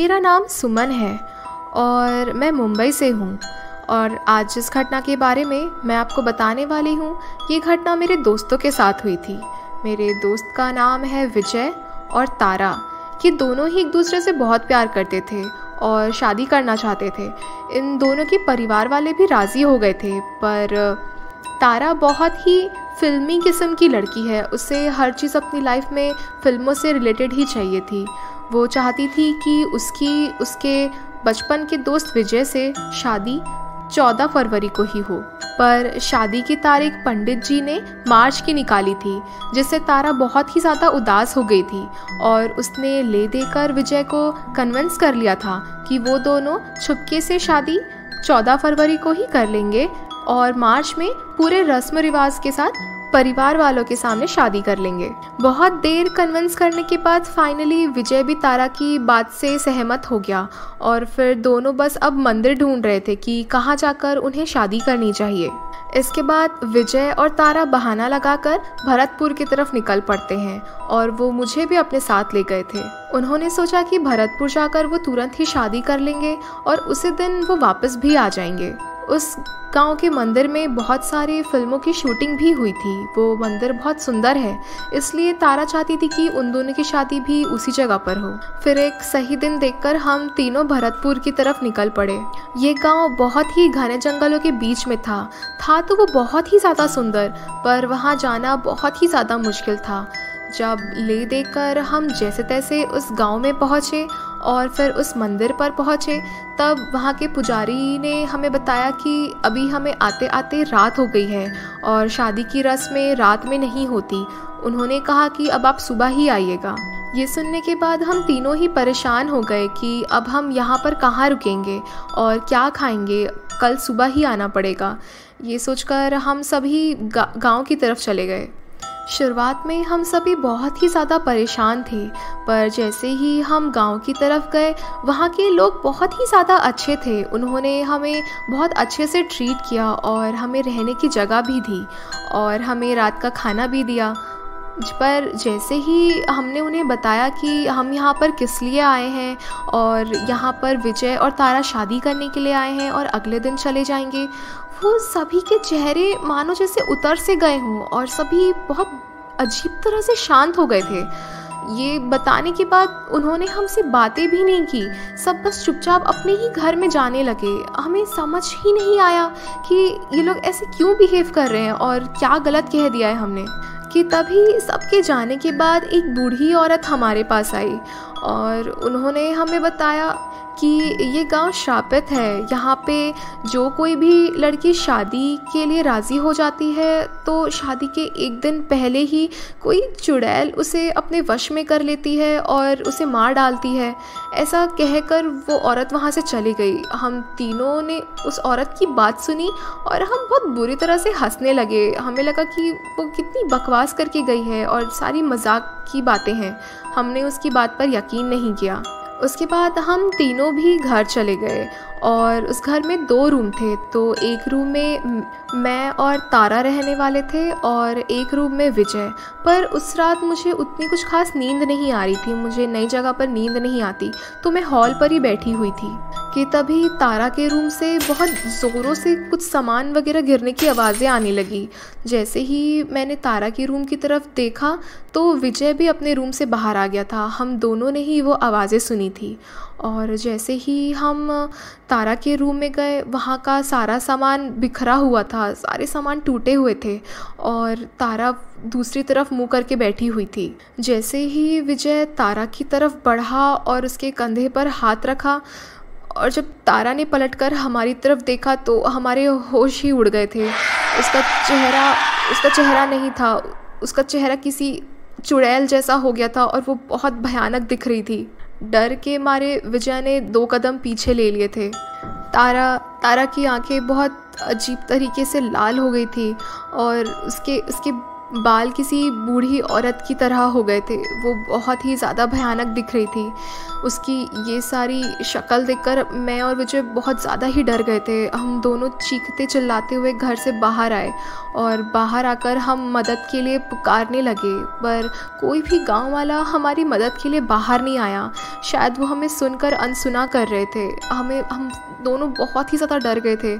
मेरा नाम सुमन है और मैं मुंबई से हूँ। और आज जिस घटना के बारे में मैं आपको बताने वाली हूँ, ये घटना मेरे दोस्तों के साथ हुई थी। मेरे दोस्त का नाम है विजय और तारा। ये दोनों ही एक दूसरे से बहुत प्यार करते थे और शादी करना चाहते थे। इन दोनों के परिवार वाले भी राज़ी हो गए थे, पर तारा बहुत ही फिल्मी किस्म की लड़की है। उसे हर चीज़ अपनी लाइफ में फ़िल्मों से रिलेटेड ही चाहिए थी। वो चाहती थी कि उसके बचपन के दोस्त विजय से शादी 14 फरवरी को ही हो, पर शादी की तारीख पंडित जी ने मार्च की निकाली थी, जिससे तारा बहुत ही ज़्यादा उदास हो गई थी और उसने ले देकर विजय को कन्विंस कर लिया था कि वो दोनों छुपके से शादी 14 फरवरी को ही कर लेंगे और मार्च में पूरे रस्म रिवाज के साथ परिवार वालों के सामने शादी कर लेंगे। बहुत देर कन्विंस करने के बाद फाइनली विजय भी तारा की बात से सहमत हो गया और फिर दोनों बस अब मंदिर ढूंढ रहे थे कि कहाँ जाकर उन्हें शादी करनी चाहिए। इसके बाद विजय और तारा बहाना लगाकर भरतपुर की तरफ निकल पड़ते हैं और वो मुझे भी अपने साथ ले गए थे। उन्होंने सोचा कि भरतपुर जाकर वो तुरंत ही शादी कर लेंगे और उसी दिन वो वापस भी आ जाएंगे। उस गांव के मंदिर में बहुत सारी फिल्मों की शूटिंग भी हुई थी। वो मंदिर बहुत सुंदर है, इसलिए तारा चाहती थी कि उन दोनों की शादी भी उसी जगह पर हो। फिर एक सही दिन देखकर हम तीनों भरतपुर की तरफ निकल पड़े। ये गांव बहुत ही घने जंगलों के बीच में था तो वो बहुत ही ज़्यादा सुंदर, पर वहाँ जाना बहुत ही ज़्यादा मुश्किल था। जब ले देकर हम जैसे तैसे उस गांव में पहुँचे और फिर उस मंदिर पर पहुँचे, तब वहाँ के पुजारी ने हमें बताया कि अभी हमें आते आते रात हो गई है और शादी की रस्में रात में नहीं होती। उन्होंने कहा कि अब आप सुबह ही आइएगा। ये सुनने के बाद हम तीनों ही परेशान हो गए कि अब हम यहाँ पर कहाँ रुकेंगे और क्या खाएंगे, कल सुबह ही आना पड़ेगा। ये सोचकर हम सभी गाँव की तरफ चले गए। शुरुआत में हम सभी बहुत ही ज़्यादा परेशान थे, पर जैसे ही हम गांव की तरफ गए, वहाँ के लोग बहुत ही ज़्यादा अच्छे थे। उन्होंने हमें बहुत अच्छे से ट्रीट किया और हमें रहने की जगह भी दी और हमें रात का खाना भी दिया। पर जैसे ही हमने उन्हें बताया कि हम यहाँ पर किस लिए आए हैं और यहाँ पर विजय और तारा शादी करने के लिए आए हैं और अगले दिन चले जाएंगे, वो सभी के चेहरे मानो जैसे उतर से गए हों और सभी बहुत अजीब तरह से शांत हो गए थे। ये बताने के बाद उन्होंने हमसे बातें भी नहीं की, सब बस चुपचाप अपने ही घर में जाने लगे। हमें समझ ही नहीं आया कि ये लोग ऐसे क्यों बिहेव कर रहे हैं और क्या गलत कह दिया है हमने। कि तभी सबके जाने के बाद एक बूढ़ी औरत हमारे पास आई और उन्होंने हमें बताया कि ये गांव श्रापित है। यहाँ पे जो कोई भी लड़की शादी के लिए राज़ी हो जाती है तो शादी के एक दिन पहले ही कोई चुड़ैल उसे अपने वश में कर लेती है और उसे मार डालती है। ऐसा कहकर वो औरत वहाँ से चली गई। हम तीनों ने उस औरत की बात सुनी और हम बहुत बुरी तरह से हंसने लगे। हमें लगा कि वो कितनी बकवास करके गई है और सारी मजाक की बातें हैं। हमने उसकी बात पर यकीन नहीं किया। उसके बाद हम तीनों भी घर चले गए और उस घर में 2 रूम थे। तो एक रूम में मैं और तारा रहने वाले थे और एक रूम में विजय। पर उस रात मुझे उतनी कुछ खास नींद नहीं आ रही थी। मुझे नई जगह पर नींद नहीं आती, तो मैं हॉल पर ही बैठी हुई थी कि तभी तारा के रूम से बहुत ज़ोरों से कुछ सामान वगैरह गिरने की आवाज़ें आने लगी। जैसे ही मैंने तारा के रूम की तरफ देखा तो विजय भी अपने रूम से बाहर आ गया था। हम दोनों ने ही वो आवाज़ें सुनी थी और जैसे ही हम तारा के रूम में गए, वहाँ का सारा सामान बिखरा हुआ था, सारे सामान टूटे हुए थे और तारा दूसरी तरफ मुंह करके बैठी हुई थी। जैसे ही विजय तारा की तरफ बढ़ा और उसके कंधे पर हाथ रखा और जब तारा ने पलटकर हमारी तरफ देखा तो हमारे होश ही उड़ गए थे। उसका चेहरा नहीं था, उसका चेहरा किसी चुड़ैल जैसा हो गया था और वो बहुत भयानक दिख रही थी। डर के मारे विजय ने 2 कदम पीछे ले लिए थे। तारा की आंखें बहुत अजीब तरीके से लाल हो गई थी और उसके बाल किसी बूढ़ी औरत की तरह हो गए थे। वो बहुत ही ज़्यादा भयानक दिख रही थी। उसकी ये सारी शक्ल देखकर मैं और विजय बहुत ज़्यादा ही डर गए थे। हम दोनों चीखते चिल्लाते हुए घर से बाहर आए और बाहर आकर हम मदद के लिए पुकारने लगे, पर कोई भी गांव वाला हमारी मदद के लिए बाहर नहीं आया। शायद वो हमें सुनकर अनसुना कर रहे थे। हम दोनों बहुत ही ज़्यादा डर गए थे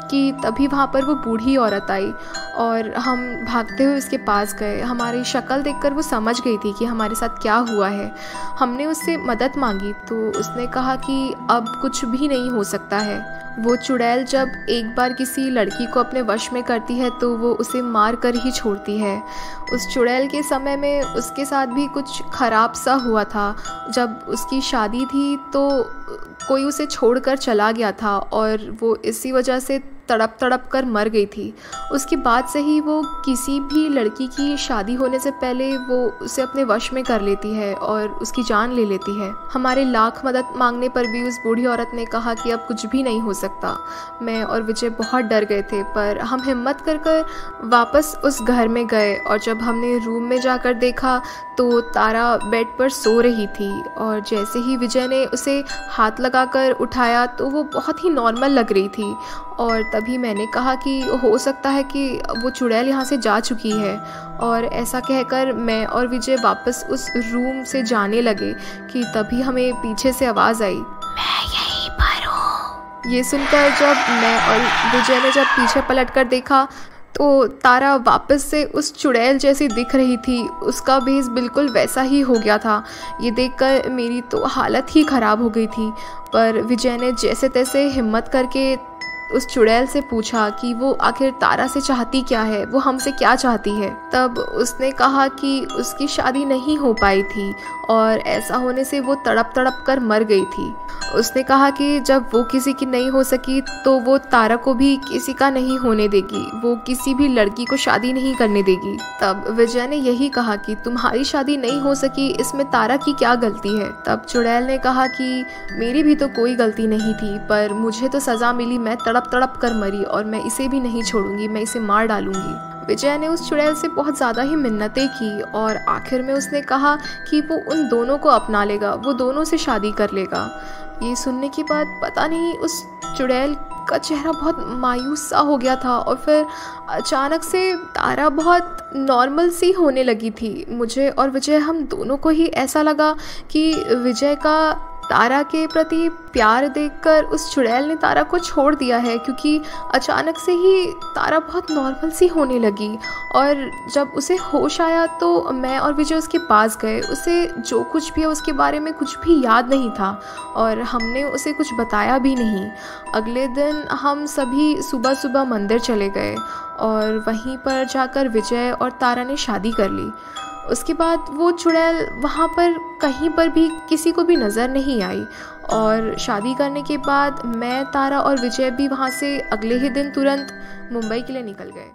कि तभी वहाँ पर वो बूढ़ी औरत आई और हम भागते हुए उसके पास गए। हमारी शक्ल देखकर वो समझ गई थी कि हमारे साथ क्या हुआ है। हमने उससे मदद मांगी तो उसने कहा कि अब कुछ भी नहीं हो सकता है। वो चुड़ैल जब एक बार किसी लड़की को अपने वश में करती है तो वो उसे मार कर ही छोड़ती है। उस चुड़ैल के समय में उसके साथ भी कुछ खराब सा हुआ था। जब उसकी शादी थी तो कोई उसे छोड़कर चला गया था और वो इसी वजह से तड़प तड़प कर मर गई थी। उसके बाद से ही वो किसी भी लड़की की शादी होने से पहले वो उसे अपने वश में कर लेती है और उसकी जान ले लेती है। हमारे लाख मदद मांगने पर भी उस बूढ़ी औरत ने कहा कि अब कुछ भी नहीं हो सकता। मैं और विजय बहुत डर गए थे, पर हम हिम्मत कर वापस उस घर में गए और जब हमने रूम में जाकर देखा तो तारा बेड पर सो रही थी और जैसे ही विजय ने उसे हाथ लगाकर उठाया तो वो बहुत ही नॉर्मल लग रही थी। और तभी मैंने कहा कि हो सकता है कि वो चुड़ैल यहाँ से जा चुकी है, और ऐसा कहकर मैं और विजय वापस उस रूम से जाने लगे कि तभी हमें पीछे से आवाज़ आई, मैं यहीं पर हूँ। ये सुनकर जब मैं और विजय ने जब पीछे पलट कर देखा तो तारा वापस से उस चुड़ैल जैसी दिख रही थी। उसका भेस बिल्कुल वैसा ही हो गया था। ये देखकर मेरी तो हालत ही ख़राब हो गई थी, पर विजय ने जैसे तैसे हिम्मत करके उस चुड़ैल से पूछा कि वो आखिर तारा से चाहती क्या है, वो हमसे क्या चाहती है। तब उसने कहा कि उसकी शादी नहीं हो पाई थी और ऐसा होने से वो तड़प तड़प कर मर गई थी। उसने कहा कि जब वो किसी की नहीं हो सकी तो वो तारा को भी किसी का नहीं होने देगी, वो किसी भी लड़की को शादी नहीं करने देगी। तब विजय ने यही कहा कि तुम्हारी शादी नहीं हो सकी, इसमें तारा की क्या गलती है। तब चुड़ैल ने कहा कि मेरी भी तो कोई गलती नहीं थी, पर मुझे तो सज़ा मिली, मैं तड़प तड़प कर मरी और मैं इसे भी नहीं छोड़ूंगी, मैं इसे मार डालूंगी। विजय ने उस चुड़ैल से बहुत ज़्यादा ही मिन्नतें की और आखिर में उसने कहा कि वो उन दोनों को अपना लेगा, वो दोनों से शादी कर लेगा। ये सुनने के बाद पता नहीं उस चुड़ैल का चेहरा बहुत मायूस सा हो गया था और फिर अचानक से तारा बहुत नॉर्मल सी होने लगी थी। मुझे और विजय हम दोनों को ही ऐसा लगा कि विजय का तारा के प्रति प्यार देखकर उस चुड़ैल ने तारा को छोड़ दिया है, क्योंकि अचानक से ही तारा बहुत नॉर्मल सी होने लगी। और जब उसे होश आया तो मैं और विजय उसके पास गए। उसे जो कुछ भी है उसके बारे में कुछ भी याद नहीं था और हमने उसे कुछ बताया भी नहीं। अगले दिन हम सभी सुबह सुबह मंदिर चले गए और वहीं पर जाकर विजय और तारा ने शादी कर ली। उसके बाद वो चुड़ैल वहाँ पर कहीं पर भी किसी को भी नज़र नहीं आई और शादी करने के बाद मैं, तारा और विजय भी वहाँ से अगले ही दिन तुरंत मुंबई के लिए निकल गए।